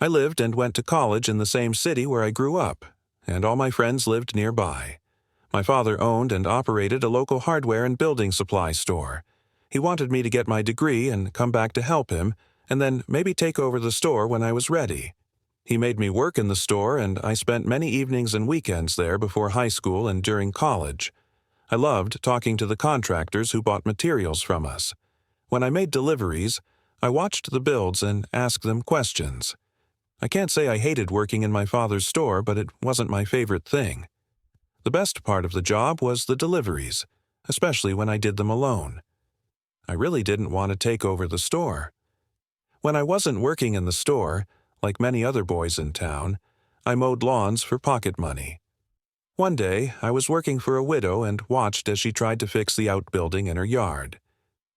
I lived and went to college in the same city where I grew up, and all my friends lived nearby. My father owned and operated a local hardware and building supply store. He wanted me to get my degree and come back to help him, and then maybe take over the store when I was ready. He made me work in the store, and I spent many evenings and weekends there before high school and during college. I loved talking to the contractors who bought materials from us. When I made deliveries, I watched the builds and asked them questions. I can't say I hated working in my father's store, but it wasn't my favorite thing. The best part of the job was the deliveries, especially when I did them alone. I really didn't want to take over the store. When I wasn't working in the store, like many other boys in town, I mowed lawns for pocket money. One day, I was working for a widow and watched as she tried to fix the outbuilding in her yard.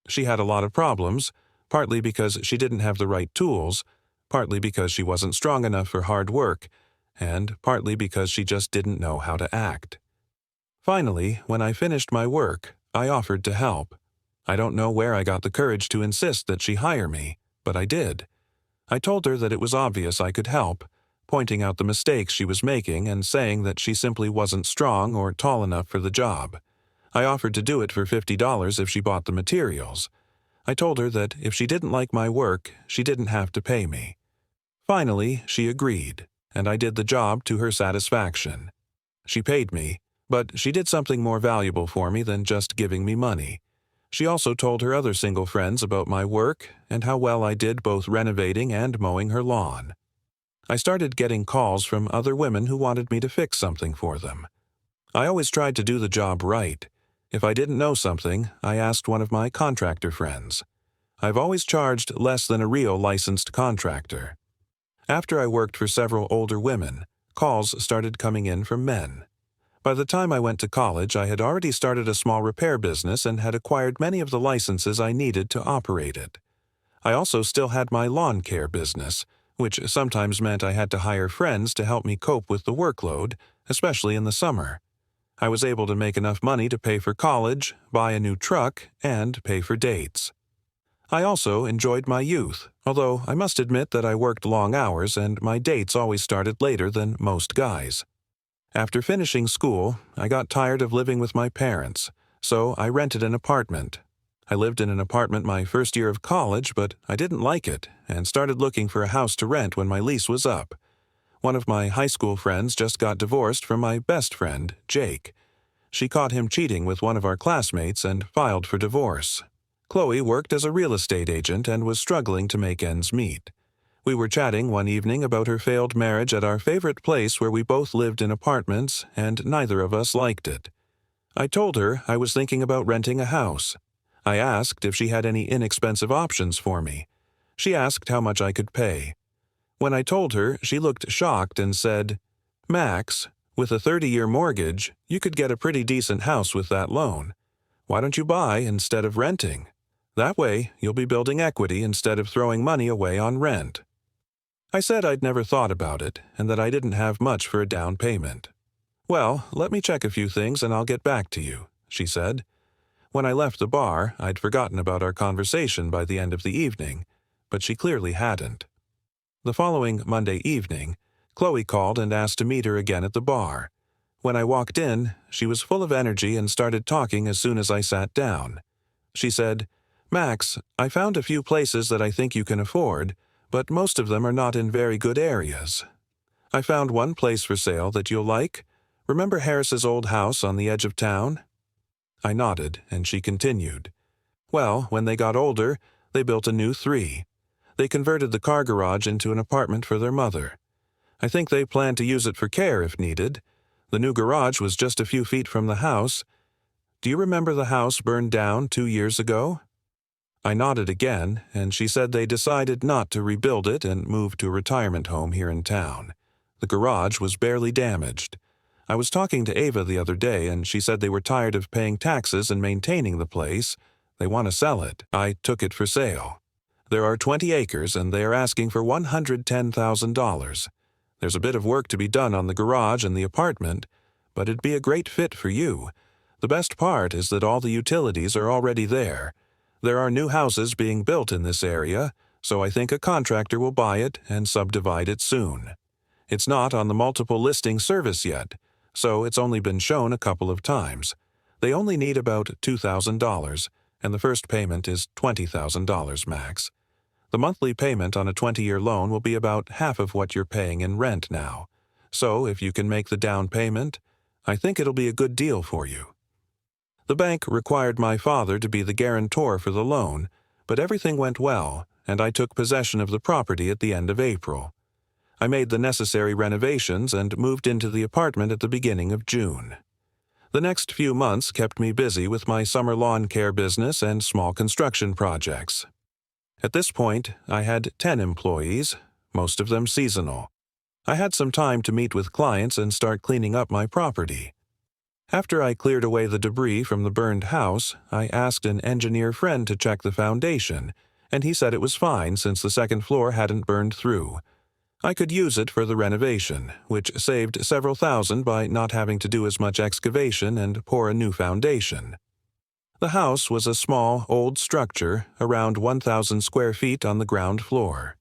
She had a lot of problems, partly because she didn't have the right tools, partly because she wasn't strong enough for hard work, and partly because she just didn't know how to act. Finally, when I finished my work, I offered to help. I don't know where I got the courage to insist that she hire me, but I did. I told her that it was obvious I could help, pointing out the mistakes she was making and saying that she simply wasn't strong or tall enough for the job. I offered to do it for $50 if she bought the materials. I told her that if she didn't like my work, she didn't have to pay me. Finally, she agreed, and I did the job to her satisfaction. She paid me, but she did something more valuable for me than just giving me money. She also told her other single friends about my work and how well I did both renovating and mowing her lawn. I started getting calls from other women who wanted me to fix something for them. I always tried to do the job right. If I didn't know something, I asked one of my contractor friends. I've always charged less than a real licensed contractor. After I worked for several older women, calls started coming in from men. By the time I went to college, I had already started a small repair business and had acquired many of the licenses I needed to operate it. I also still had my lawn care business, which sometimes meant I had to hire friends to help me cope with the workload, especially in the summer. I was able to make enough money to pay for college, buy a new truck, and pay for dates. I also enjoyed my youth, although I must admit that I worked long hours and my dates always started later than most guys. After finishing school, I got tired of living with my parents, so I rented an apartment. I lived in an apartment my first year of college, but I didn't like it and started looking for a house to rent when my lease was up. One of my high school friends just got divorced from my best friend, Jake. She caught him cheating with one of our classmates and filed for divorce. Chloe worked as a real estate agent and was struggling to make ends meet. We were chatting one evening about her failed marriage at our favorite place where we both lived in apartments, and neither of us liked it. I told her I was thinking about renting a house. I asked if she had any inexpensive options for me. She asked how much I could pay. When I told her, she looked shocked and said, "Max, with a 30-year mortgage, you could get a pretty decent house with that loan. Why don't you buy instead of renting? That way, you'll be building equity instead of throwing money away on rent." I said I'd never thought about it and that I didn't have much for a down payment. "Well, let me check a few things and I'll get back to you," she said. When I left the bar, I'd forgotten about our conversation by the end of the evening, but she clearly hadn't. The following Monday evening, Chloe called and asked to meet her again at the bar. When I walked in, she was full of energy and started talking as soon as I sat down. She said, "Max, I found a few places that I think you can afford, but most of them are not in very good areas. I found one place for sale that you'll like. Remember Harris's old house on the edge of town?" I nodded, and she continued. "Well, when they got older, they built a new 3. They converted the car garage into an apartment for their mother. I think they plan to use it for care if needed. The new garage was just a few feet from the house. Do you remember the house burned down 2 years ago?" I nodded again, and she said they decided not to rebuild it and moved to a retirement home here in town. The garage was barely damaged. I was talking to Ava the other day, and she said they were tired of paying taxes and maintaining the place. They want to sell it. I took it for sale. There are 20 acres, and they are asking for $110,000. There's a bit of work to be done on the garage and the apartment, but it'd be a great fit for you. The best part is that all the utilities are already there. There are new houses being built in this area, so I think a contractor will buy it and subdivide it soon. It's not on the multiple listing service yet, so it's only been shown a couple of times. They only need about $2,000, and the first payment is $20,000 max. The monthly payment on a 20-year loan will be about half of what you're paying in rent now. So if you can make the down payment, I think it'll be a good deal for you. The bank required my father to be the guarantor for the loan, but everything went well, and I took possession of the property at the end of April. I made the necessary renovations and moved into the apartment at the beginning of June. The next few months kept me busy with my summer lawn care business and small construction projects. At this point, I had 10 employees, most of them seasonal. I had some time to meet with clients and start cleaning up my property. After I cleared away the debris from the burned house, I asked an engineer friend to check the foundation, and he said it was fine since the second floor hadn't burned through. I could use it for the renovation, which saved several thousand by not having to do as much excavation and pour a new foundation. The house was a small, old structure, around 1,000 square feet on the ground floor.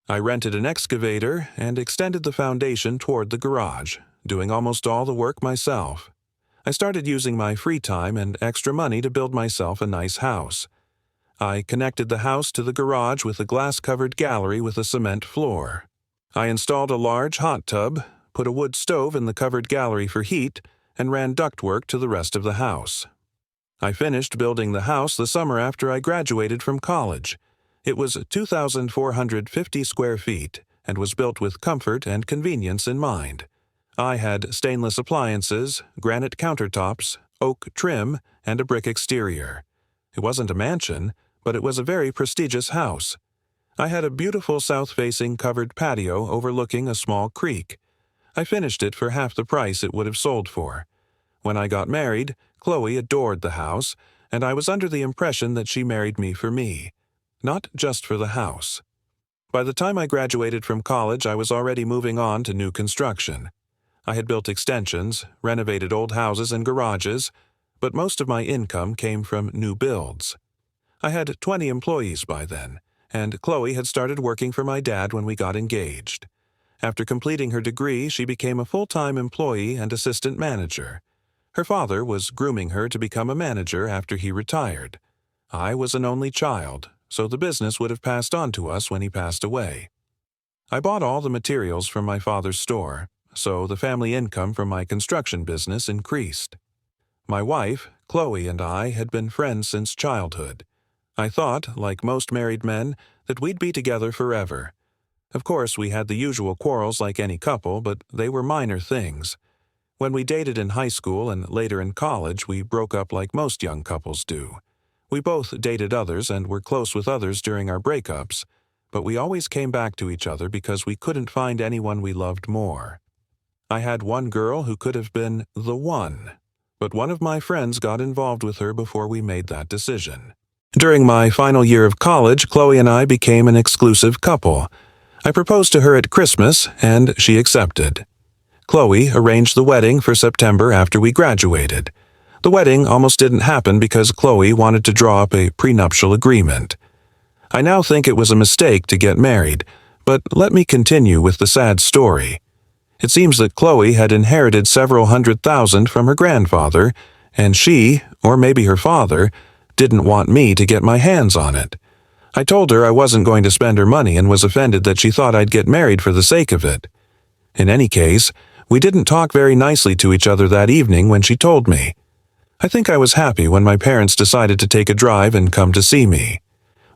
I rented an excavator and extended the foundation toward the garage, doing almost all the work myself. I started using my free time and extra money to build myself a nice house. I connected the house to the garage with a glass-covered gallery with a cement floor. I installed a large hot tub, put a wood stove in the covered gallery for heat, and ran ductwork to the rest of the house. I finished building the house the summer after I graduated from college. It was 2,450 square feet and was built with comfort and convenience in mind. I had stainless appliances, granite countertops, oak trim, and a brick exterior. It wasn't a mansion, but it was a very prestigious house. I had a beautiful south-facing covered patio overlooking a small creek. I finished it for half the price it would have sold for. When I got married, Chloe adored the house, and I was under the impression that she married me for me, not just for the house. By the time I graduated from college, I was already moving on to new construction. I had built extensions, renovated old houses and garages, but most of my income came from new builds. I had 20 employees by then, and Chloe had started working for my dad when we got engaged. After completing her degree, she became a full-time employee and assistant manager. Her father was grooming her to become a manager after he retired. I was an only child, so the business would have passed on to us when he passed away. I bought all the materials from my father's store, so the family income from my construction business increased. My wife, Chloe, and I had been friends since childhood. I thought, like most married men, that we'd be together forever. Of course, we had the usual quarrels like any couple, but they were minor things. When we dated in high school and later in college, we broke up like most young couples do. We both dated others and were close with others during our breakups, but we always came back to each other because we couldn't find anyone we loved more. I had one girl who could have been the one, but one of my friends got involved with her before we made that decision. During my final year of college, Chloe and I became an exclusive couple. I proposed to her at Christmas, and she accepted. Chloe arranged the wedding for September after we graduated. The wedding almost didn't happen because Chloe wanted to draw up a prenuptial agreement. I now think it was a mistake to get married, but let me continue with the sad story. It seems that Chloe had inherited several $100,000 from her grandfather, and she, or maybe her father, didn't want me to get my hands on it. I told her I wasn't going to spend her money and was offended that she thought I'd get married for the sake of it. In any case, we didn't talk very nicely to each other that evening when she told me. I think I was happy when my parents decided to take a drive and come to see me.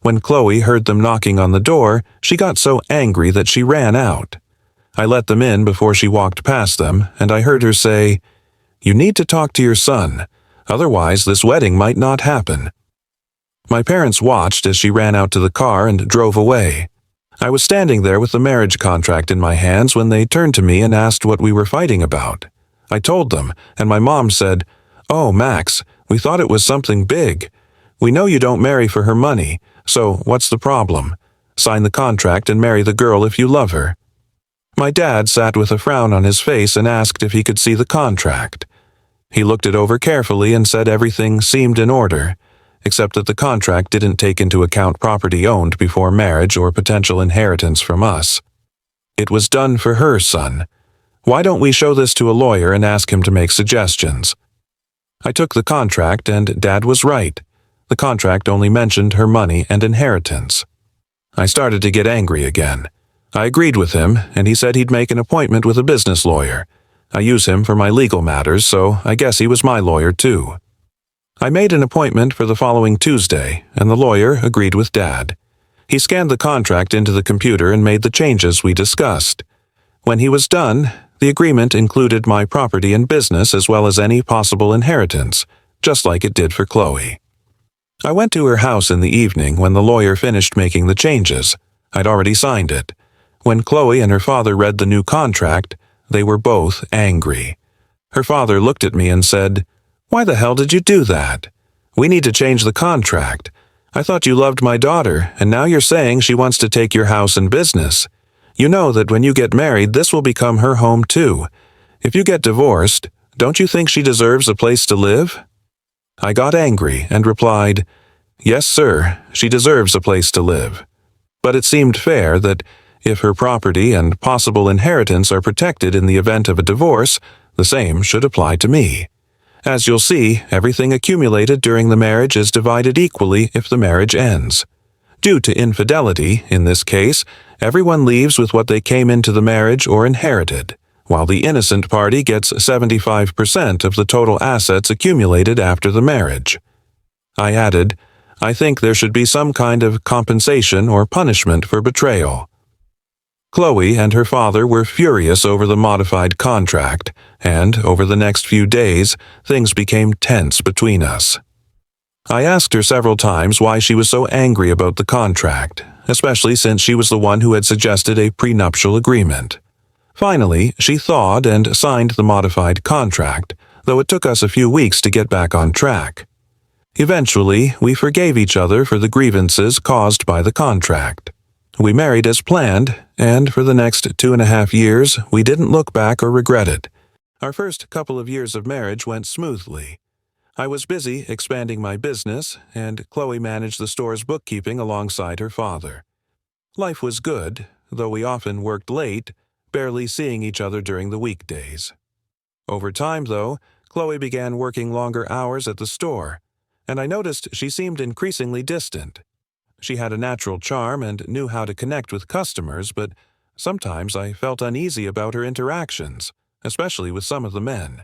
When Chloe heard them knocking on the door, she got so angry that she ran out. I let them in before she walked past them, and I heard her say, "You need to talk to your son. Otherwise, this wedding might not happen." My parents watched as she ran out to the car and drove away. I was standing there with the marriage contract in my hands when they turned to me and asked what we were fighting about. I told them, and my mom said, "Oh, Max, we thought it was something big. We know you don't marry for her money, so what's the problem? Sign the contract and marry the girl if you love her." My dad sat with a frown on his face and asked if he could see the contract. He looked it over carefully and said everything seemed in order. except that the contract didn't take into account property owned before marriage or potential inheritance from us. It was done for her son. Why don't we show this to a lawyer and ask him to make suggestions? I took the contract, and Dad was right. The contract only mentioned her money and inheritance. I started to get angry again. I agreed with him, and he said he'd make an appointment with a business lawyer. I use him for my legal matters, so I guess he was my lawyer too. I made an appointment for the following Tuesday, and the lawyer agreed with Dad. He scanned the contract into the computer and made the changes we discussed. When he was done, the agreement included my property and business as well as any possible inheritance, just like it did for Chloe. I went to her house in the evening when the lawyer finished making the changes. I'd already signed it. When Chloe and her father read the new contract, they were both angry. Her father looked at me and said, "Why the hell did you do that? We need to change the contract. I thought you loved my daughter, and now you're saying she wants to take your house and business. You know that when you get married, this will become her home too. If you get divorced, don't you think she deserves a place to live?" I got angry and replied, "Yes, sir, she deserves a place to live." But it seemed fair that if her property and possible inheritance are protected in the event of a divorce, the same should apply to me. As you'll see, everything accumulated during the marriage is divided equally if the marriage ends. Due to infidelity, in this case, everyone leaves with what they came into the marriage or inherited, while the innocent party gets 75% of the total assets accumulated after the marriage. I added, "I think there should be some kind of compensation or punishment for betrayal." Chloe and her father were furious over the modified contract, and over the next few days, things became tense between us. I asked her several times why she was so angry about the contract, especially since she was the one who had suggested a prenuptial agreement. Finally, she thawed and signed the modified contract, though it took us a few weeks to get back on track. Eventually, we forgave each other for the grievances caused by the contract. We married as planned, and for the next 2.5 years, we didn't look back or regret it. Our first couple of years of marriage went smoothly. I was busy expanding my business, and Chloe managed the store's bookkeeping alongside her father. Life was good, though we often worked late, barely seeing each other during the weekdays. Over time, though, Chloe began working longer hours at the store, and I noticed she seemed increasingly distant. She had a natural charm and knew how to connect with customers, but sometimes I felt uneasy about her interactions, especially with some of the men.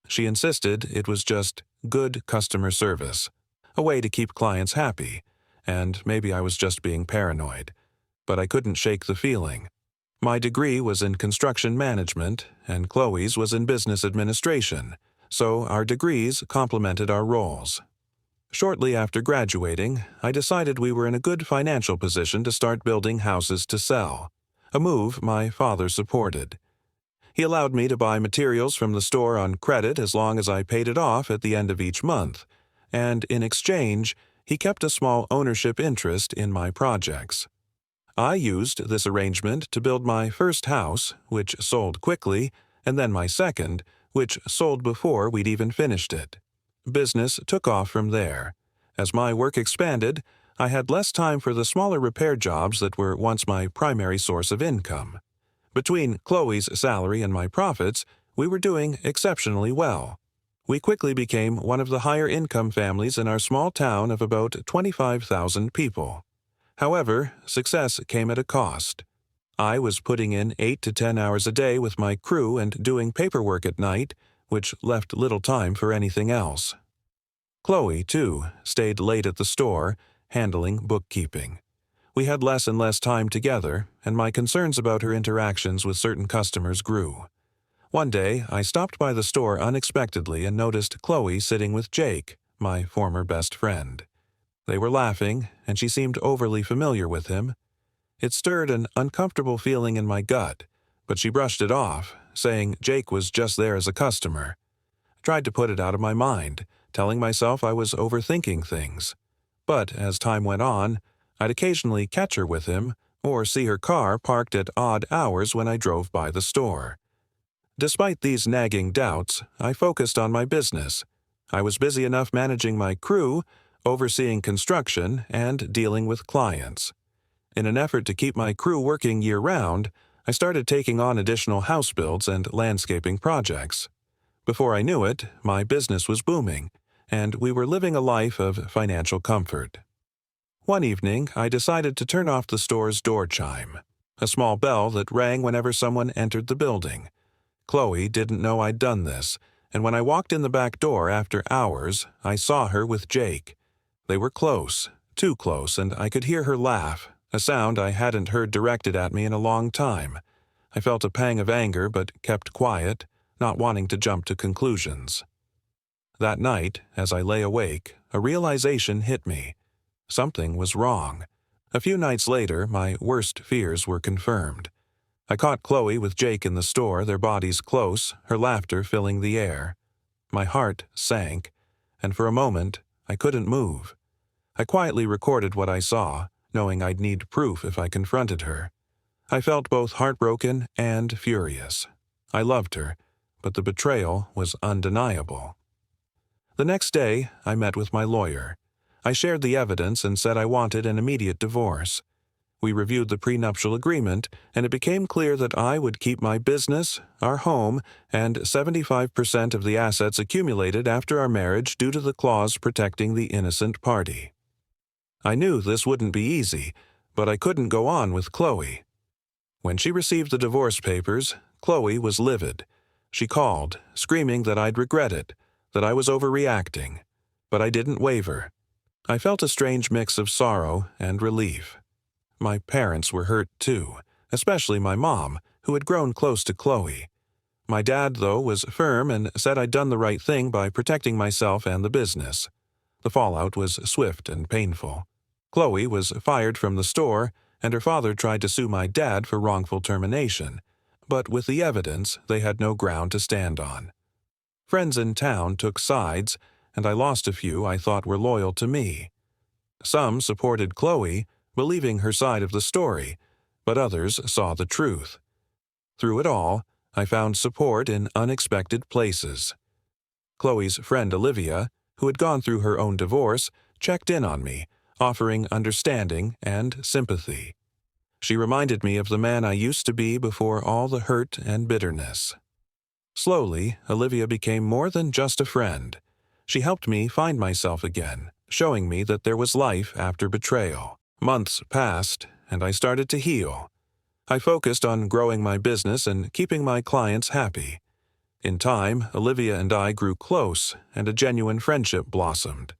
She insisted it was just good customer service, a way to keep clients happy, and maybe I was just being paranoid. But I couldn't shake the feeling. My degree was in construction management, and Chloe's was in business administration, so our degrees complemented our roles. Shortly after graduating, I decided we were in a good financial position to start building houses to sell, a move my father supported. He allowed me to buy materials from the store on credit as long as I paid it off at the end of each month, and in exchange, he kept a small ownership interest in my projects. I used this arrangement to build my first house, which sold quickly, and then my second, which sold before we'd even finished it. Business took off from there. As my work expanded, I had less time for the smaller repair jobs that were once my primary source of income. Between Chloe's salary and my profits, we were doing exceptionally well. We quickly became one of the higher income families in our small town of about 25,000 people. However, success came at a cost. I was putting in 8 to 10 hours a day with my crew and doing paperwork at night, which left little time for anything else. Chloe, too, stayed late at the store, handling bookkeeping. We had less and less time together, and my concerns about her interactions with certain customers grew. One day, I stopped by the store unexpectedly and noticed Chloe sitting with Jake, my former best friend. They were laughing, and she seemed overly familiar with him. It stirred an uncomfortable feeling in my gut, but she brushed it off, saying Jake was just there as a customer. I tried to put it out of my mind, telling myself I was overthinking things. But as time went on, I'd occasionally catch her with him or see her car parked at odd hours when I drove by the store. Despite these nagging doubts, I focused on my business. I was busy enough managing my crew, overseeing construction, and dealing with clients. In an effort to keep my crew working year-round, I started taking on additional house builds and landscaping projects. Before I knew it, my business was booming, and we were living a life of financial comfort. One evening, I decided to turn off the store's door chime, a small bell that rang whenever someone entered the building. Chloe didn't know I'd done this, and when I walked in the back door after hours, I saw her with Jake. They were close, too close, and I could hear her laugh, a sound I hadn't heard directed at me in a long time. I felt a pang of anger but kept quiet, not wanting to jump to conclusions. That night, as I lay awake, a realization hit me. Something was wrong. A few nights later, my worst fears were confirmed. I caught Chloe with Jake in the store, their bodies close, her laughter filling the air. My heart sank, and for a moment, I couldn't move. I quietly recorded what I saw, knowing I'd need proof if I confronted her. I felt both heartbroken and furious. I loved her, but the betrayal was undeniable. The next day, I met with my lawyer. I shared the evidence and said I wanted an immediate divorce. We reviewed the prenuptial agreement, and it became clear that I would keep my business, our home, and 75% of the assets accumulated after our marriage due to the clause protecting the innocent party. I knew this wouldn't be easy, but I couldn't go on with Chloe. When she received the divorce papers, Chloe was livid. She called, screaming that I'd regret it, that I was overreacting. But I didn't waver. I felt a strange mix of sorrow and relief. My parents were hurt too, especially my mom, who had grown close to Chloe. My dad, though, was firm and said I'd done the right thing by protecting myself and the business. The fallout was swift and painful. Chloe was fired from the store, and her father tried to sue my dad for wrongful termination, but with the evidence, they had no ground to stand on. Friends in town took sides, and I lost a few I thought were loyal to me. Some supported Chloe, believing her side of the story, but others saw the truth. Through it all, I found support in unexpected places. Chloe's friend Olivia, who had gone through her own divorce, checked in on me, offering understanding and sympathy. She reminded me of the man I used to be before all the hurt and bitterness. Slowly, Olivia became more than just a friend. She helped me find myself again, showing me that there was life after betrayal. Months passed, and I started to heal. I focused on growing my business and keeping my clients happy. In time, Olivia and I grew close, and a genuine friendship blossomed.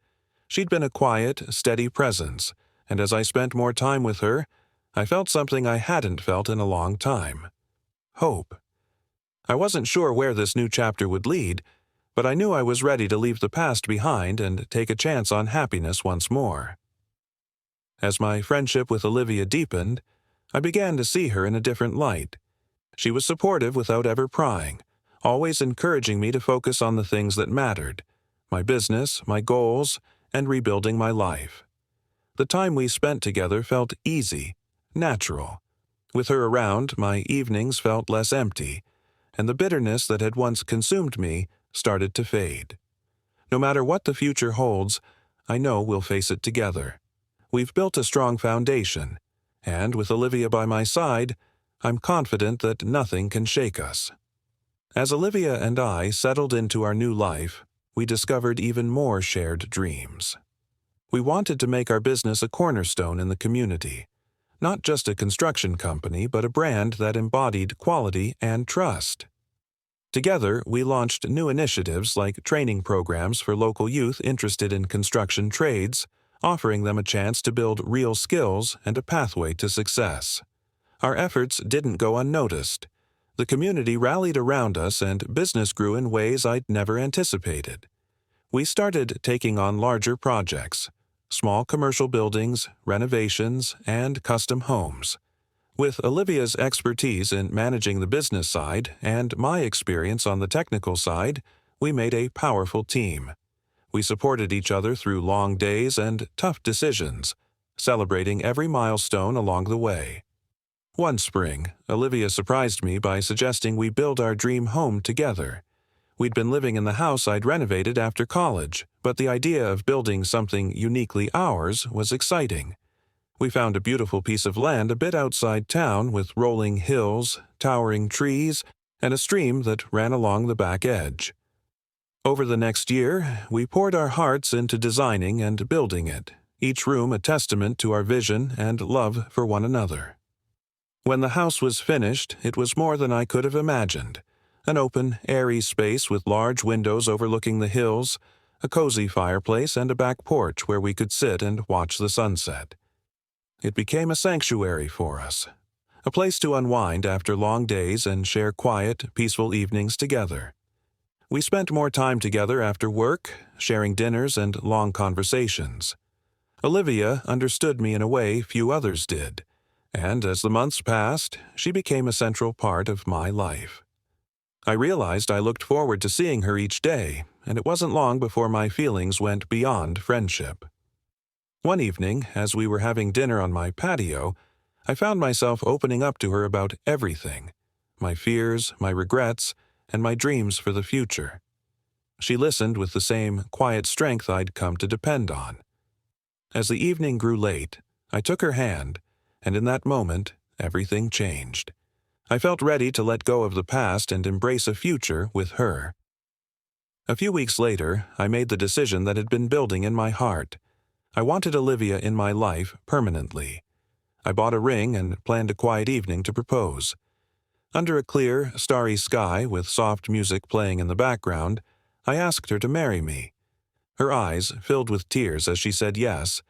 She'd been a quiet, steady presence, and as I spent more time with her, I felt something I hadn't felt in a long time: hope. I wasn't sure where this new chapter would lead, but I knew I was ready to leave the past behind and take a chance on happiness once more. As my friendship with Olivia deepened, I began to see her in a different light. She was supportive without ever prying, always encouraging me to focus on the things that mattered: my business, my goals, and rebuilding my life. The time we spent together felt easy, natural. With her around, my evenings felt less empty, and the bitterness that had once consumed me started to fade. No matter what the future holds, I know we'll face it together. We've built a strong foundation, and with Olivia by my side, I'm confident that nothing can shake us. As Olivia and I settled into our new life, we discovered even more shared dreams. We wanted to make our business a cornerstone in the community, not just a construction company, but a brand that embodied quality and trust. Together, we launched new initiatives like training programs for local youth interested in construction trades, offering them a chance to build real skills and a pathway to success. Our efforts didn't go unnoticed. The community rallied around us and business grew in ways I'd never anticipated. We started taking on larger projects: small commercial buildings, renovations, and custom homes. With Olivia's expertise in managing the business side and my experience on the technical side, we made a powerful team. We supported each other through long days and tough decisions, celebrating every milestone along the way. One spring, Olivia surprised me by suggesting we build our dream home together. We'd been living in the house I'd renovated after college, but the idea of building something uniquely ours was exciting. We found a beautiful piece of land a bit outside town with rolling hills, towering trees, and a stream that ran along the back edge. Over the next year, we poured our hearts into designing and building it, each room a testament to our vision and love for one another. When the house was finished, it was more than I could have imagined. An open, airy space with large windows overlooking the hills, a cozy fireplace, and a back porch where we could sit and watch the sunset. It became a sanctuary for us, a place to unwind after long days and share quiet, peaceful evenings together. We spent more time together after work, sharing dinners and long conversations. Olivia understood me in a way few others did, and as the months passed, she became a central part of my life. I realized I looked forward to seeing her each day, and it wasn't long before my feelings went beyond friendship. One evening, as we were having dinner on my patio, I found myself opening up to her about everything: my fears, my regrets, and my dreams for the future. She listened with the same quiet strength I'd come to depend on. As the evening grew late, I took her hand, and in that moment, everything changed. I felt ready to let go of the past and embrace a future with her. A few weeks later, I made the decision that had been building in my heart. I wanted Olivia in my life permanently. I bought a ring and planned a quiet evening to propose. Under a clear, starry sky with soft music playing in the background, I asked her to marry me. Her eyes filled with tears as she said yes,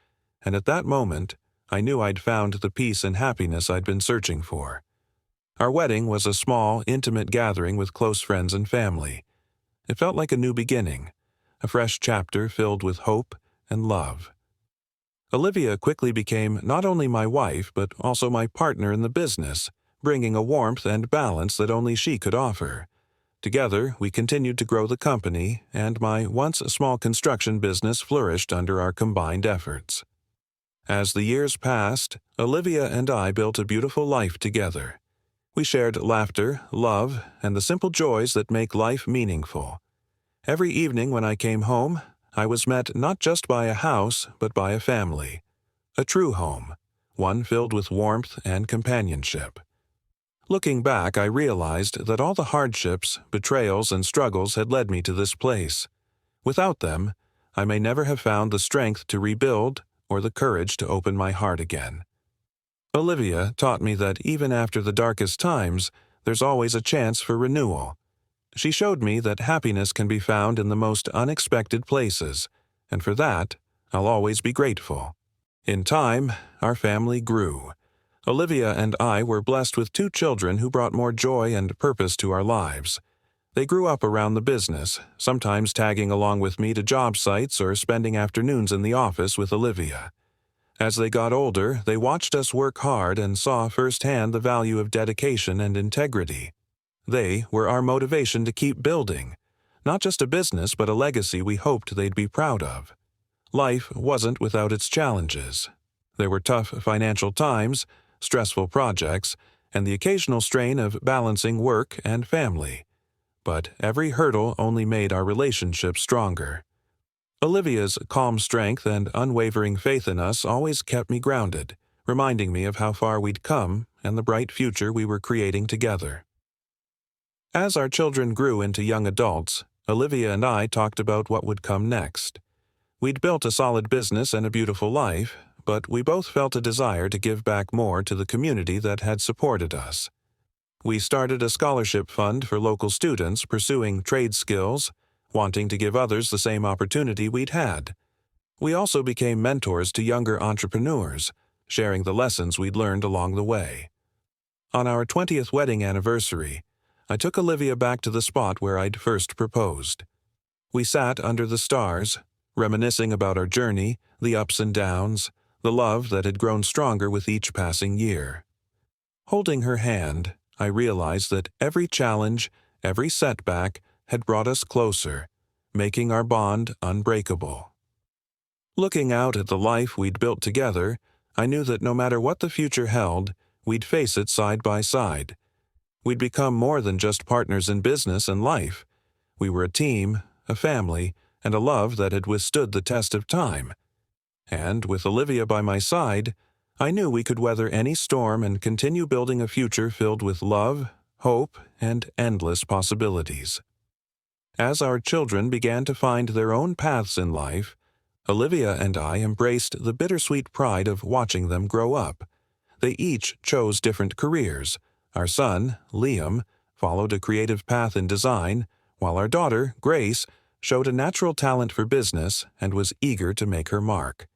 and at that moment, I knew I'd found the peace and happiness I'd been searching for. Our wedding was a small, intimate gathering with close friends and family. It felt like a new beginning, a fresh chapter filled with hope and love. Olivia quickly became not only my wife but also my partner in the business, bringing a warmth and balance that only she could offer. Together, we continued to grow the company, and my once small construction business flourished under our combined efforts. As the years passed, Olivia and I built a beautiful life together. We shared laughter, love, and the simple joys that make life meaningful. Every evening when I came home, I was met not just by a house, but by a family. A true home, one filled with warmth and companionship. Looking back, I realized that all the hardships, betrayals, and struggles had led me to this place. Without them, I may never have found the strength to rebuild or the courage to open my heart again. Olivia taught me that even after the darkest times, there's always a chance for renewal. She showed me that happiness can be found in the most unexpected places, and for that, I'll always be grateful. In time, our family grew. Olivia and I were blessed with 2 children who brought more joy and purpose to our lives. They grew up around the business, sometimes tagging along with me to job sites or spending afternoons in the office with Olivia. As they got older, they watched us work hard and saw firsthand the value of dedication and integrity. They were our motivation to keep building, not just a business but a legacy we hoped they'd be proud of. Life wasn't without its challenges. There were tough financial times, stressful projects, and the occasional strain of balancing work and family. But every hurdle only made our relationship stronger. Olivia's calm strength and unwavering faith in us always kept me grounded, reminding me of how far we'd come and the bright future we were creating together. As our children grew into young adults, Olivia and I talked about what would come next. We'd built a solid business and a beautiful life, but we both felt a desire to give back more to the community that had supported us. We started a scholarship fund for local students pursuing trade skills, wanting to give others the same opportunity we'd had. We also became mentors to younger entrepreneurs, sharing the lessons we'd learned along the way. On our 20th wedding anniversary, I took Olivia back to the spot where I'd first proposed. We sat under the stars, reminiscing about our journey, the ups and downs, the love that had grown stronger with each passing year. Holding her hand, I realized that every challenge, every setback, had brought us closer, making our bond unbreakable. Looking out at the life we'd built together, I knew that no matter what the future held, we'd face it side by side. We'd become more than just partners in business and life. We were a team, a family, and a love that had withstood the test of time. And with Olivia by my side, I knew we could weather any storm and continue building a future filled with love, hope, and endless possibilities. As our children began to find their own paths in life, Olivia and I embraced the bittersweet pride of watching them grow up. They each chose different careers. Our son, Liam, followed a creative path in design, while our daughter, Grace, showed a natural talent for business and was eager to make her mark.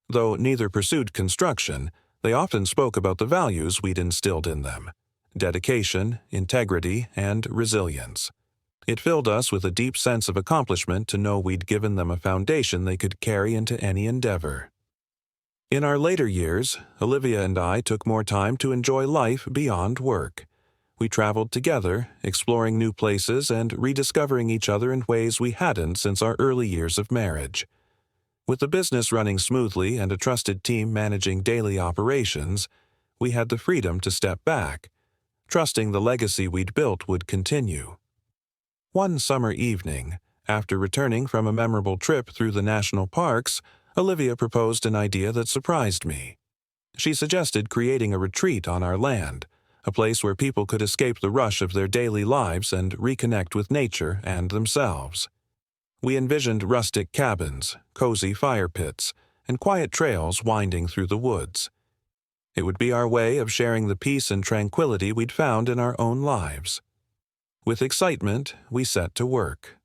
Though neither pursued construction, they often spoke about the values we'd instilled in them: dedication, integrity, and resilience. It filled us with a deep sense of accomplishment to know we'd given them a foundation they could carry into any endeavor. In our later years, Olivia and I took more time to enjoy life beyond work. We traveled together, exploring new places and rediscovering each other in ways we hadn't since our early years of marriage. With the business running smoothly and a trusted team managing daily operations, we had the freedom to step back, trusting the legacy we'd built would continue. One summer evening, after returning from a memorable trip through the national parks, Olivia proposed an idea that surprised me. She suggested creating a retreat on our land, a place where people could escape the rush of their daily lives and reconnect with nature and themselves. We envisioned rustic cabins, cozy fire pits, and quiet trails winding through the woods. It would be our way of sharing the peace and tranquility we'd found in our own lives. With excitement, we set to work.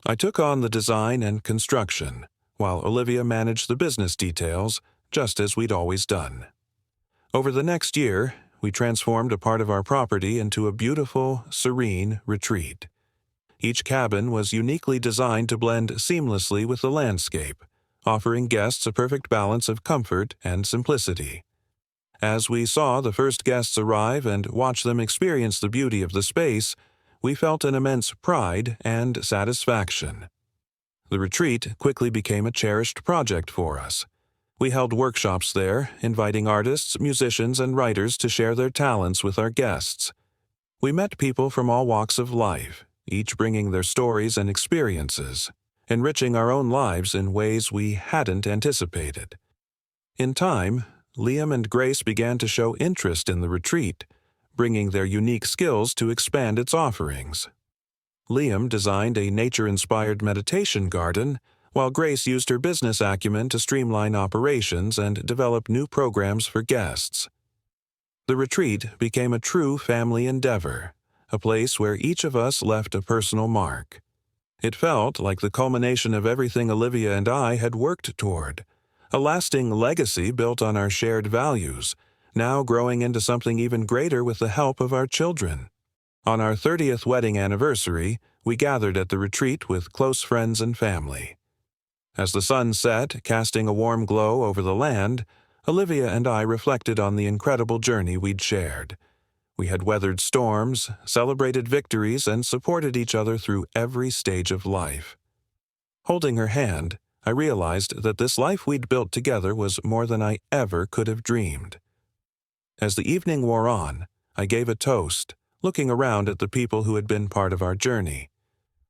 I took on the design and construction, while Olivia managed the business details, just as we'd always done. Over the next year, we transformed a part of our property into a beautiful, serene retreat. Each cabin was uniquely designed to blend seamlessly with the landscape, offering guests a perfect balance of comfort and simplicity. As we saw the first guests arrive and watched them experience the beauty of the space, we felt an immense pride and satisfaction. The retreat quickly became a cherished project for us. We held workshops there, inviting artists, musicians, and writers to share their talents with our guests. We met people from all walks of life, each bringing their stories and experiences, enriching our own lives in ways we hadn't anticipated. In time, Liam and Grace began to show interest in the retreat, bringing their unique skills to expand its offerings. Liam designed a nature-inspired meditation garden, while Grace used her business acumen to streamline operations and develop new programs for guests. The retreat became a true family endeavor, a place where each of us left a personal mark. It felt like the culmination of everything Olivia and I had worked toward, a lasting legacy built on our shared values, now growing into something even greater with the help of our children. On our 30th wedding anniversary, we gathered at the retreat with close friends and family. As the sun set, casting a warm glow over the land, Olivia and I reflected on the incredible journey we'd shared. We had weathered storms, celebrated victories, and supported each other through every stage of life. Holding her hand, I realized that this life we'd built together was more than I ever could have dreamed. As the evening wore on, I gave a toast, looking around at the people who had been part of our journey.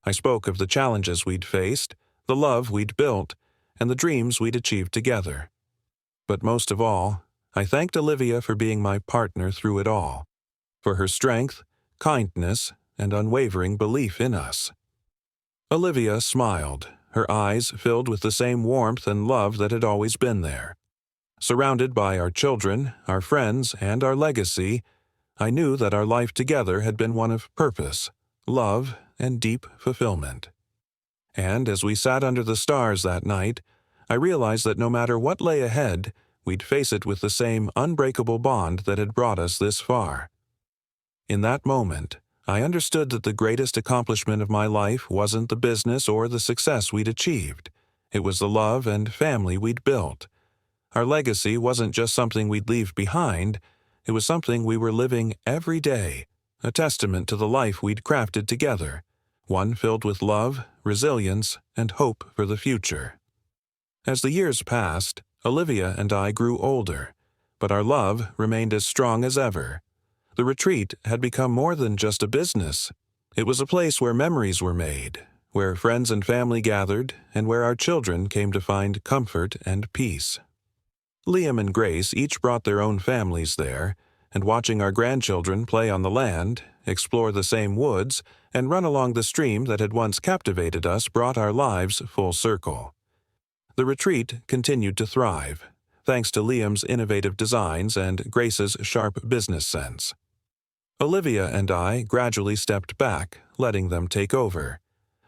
I spoke of the challenges we'd faced, the love we'd built, and the dreams we'd achieved together. But most of all, I thanked Olivia for being my partner through it all, for her strength, kindness, and unwavering belief in us. Olivia smiled, her eyes filled with the same warmth and love that had always been there. Surrounded by our children, our friends, and our legacy, I knew that our life together had been one of purpose, love, and deep fulfillment. And as we sat under the stars that night, I realized that no matter what lay ahead, we'd face it with the same unbreakable bond that had brought us this far. In that moment, I understood that the greatest accomplishment of my life wasn't the business or the success we'd achieved. It was the love and family we'd built. Our legacy wasn't just something we'd leave behind, it was something we were living every day, a testament to the life we'd crafted together, one filled with love, resilience, and hope for the future. As the years passed, Olivia and I grew older, but our love remained as strong as ever. The retreat had become more than just a business. It was a place where memories were made, where friends and family gathered, and where our children came to find comfort and peace. Liam and Grace each brought their own families there, and watching our grandchildren play on the land, explore the same woods, and run along the stream that had once captivated us brought our lives full circle. The retreat continued to thrive, thanks to Liam's innovative designs and Grace's sharp business sense. Olivia and I gradually stepped back, letting them take over.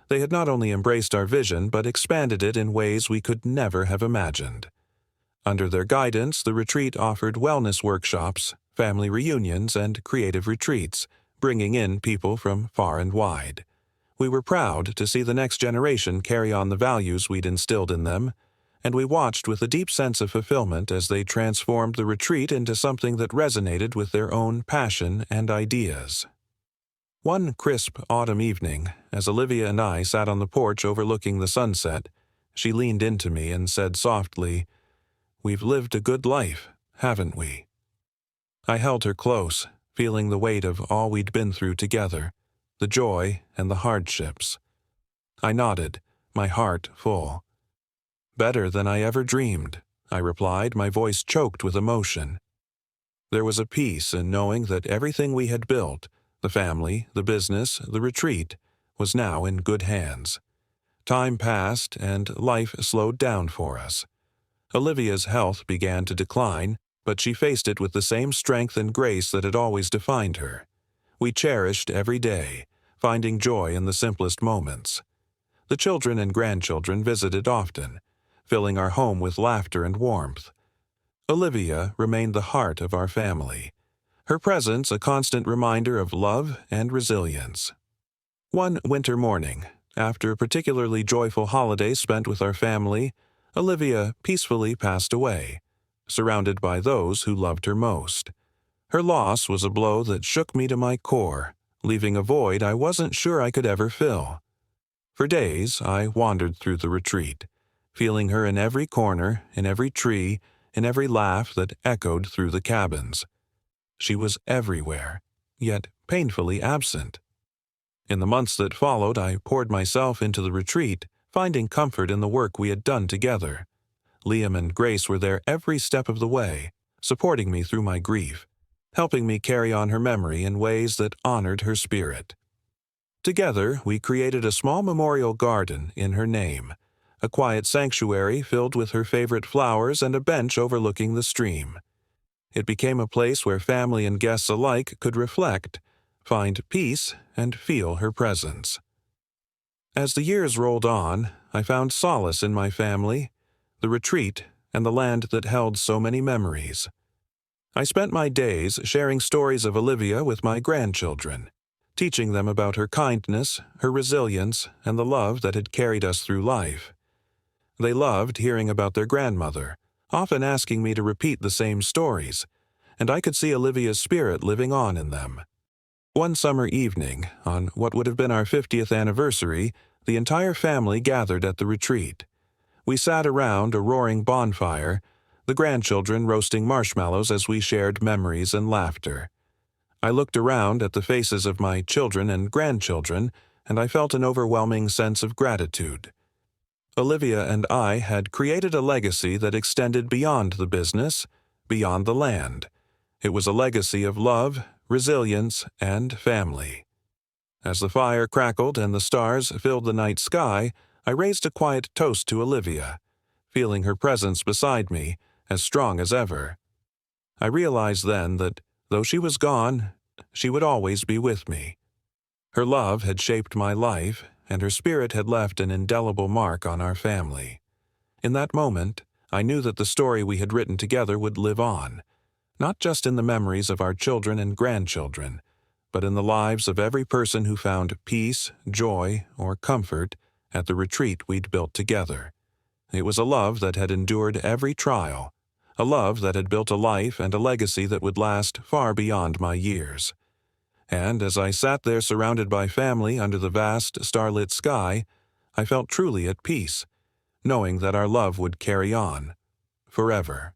They had not only embraced our vision but expanded it in ways we could never have imagined. Under their guidance, the retreat offered wellness workshops, family reunions, and creative retreats, bringing in people from far and wide. We were proud to see the next generation carry on the values we'd instilled in them, and we watched with a deep sense of fulfillment as they transformed the retreat into something that resonated with their own passion and ideas. One crisp autumn evening, as Olivia and I sat on the porch overlooking the sunset, she leaned into me and said softly, "We've lived a good life, haven't we?" I held her close, feeling the weight of all we'd been through together, the joy and the hardships. I nodded, my heart full. "Better than I ever dreamed," I replied, my voice choked with emotion. There was a peace in knowing that everything we had built, the family, the business, the retreat, was now in good hands. Time passed and life slowed down for us. Olivia's health began to decline, but she faced it with the same strength and grace that had always defined her. We cherished every day, finding joy in the simplest moments. The children and grandchildren visited often, filling our home with laughter and warmth. Olivia remained the heart of our family, her presence a constant reminder of love and resilience. One winter morning, after a particularly joyful holiday spent with our family, Olivia peacefully passed away, surrounded by those who loved her most. Her loss was a blow that shook me to my core, leaving a void I wasn't sure I could ever fill. For days, I wandered through the retreat, feeling her in every corner, in every tree, in every laugh that echoed through the cabins. She was everywhere, yet painfully absent. In the months that followed, I poured myself into the retreat, finding comfort in the work we had done together. Liam and Grace were there every step of the way, supporting me through my grief, helping me carry on her memory in ways that honored her spirit. Together, we created a small memorial garden in her name, a quiet sanctuary filled with her favorite flowers and a bench overlooking the stream. It became a place where family and guests alike could reflect, find peace, and feel her presence. As the years rolled on, I found solace in my family, the retreat, and the land that held so many memories. I spent my days sharing stories of Olivia with my grandchildren, teaching them about her kindness, her resilience, and the love that had carried us through life. They loved hearing about their grandmother, often asking me to repeat the same stories, and I could see Olivia's spirit living on in them. One summer evening, on what would have been our 50th anniversary, the entire family gathered at the retreat. We sat around a roaring bonfire, the grandchildren roasting marshmallows as we shared memories and laughter. I looked around at the faces of my children and grandchildren, and I felt an overwhelming sense of gratitude. Olivia and I had created a legacy that extended beyond the business, beyond the land. It was a legacy of love, resilience, and family. As the fire crackled and the stars filled the night sky, I raised a quiet toast to Olivia, feeling her presence beside me, as strong as ever. I realized then that, though she was gone, she would always be with me. Her love had shaped my life, and her spirit had left an indelible mark on our family. In that moment, I knew that the story we had written together would live on, not just in the memories of our children and grandchildren, but in the lives of every person who found peace, joy, or comfort at the retreat we'd built together. It was a love that had endured every trial, a love that had built a life and a legacy that would last far beyond my years. And as I sat there surrounded by family under the vast, starlit sky, I felt truly at peace, knowing that our love would carry on, forever.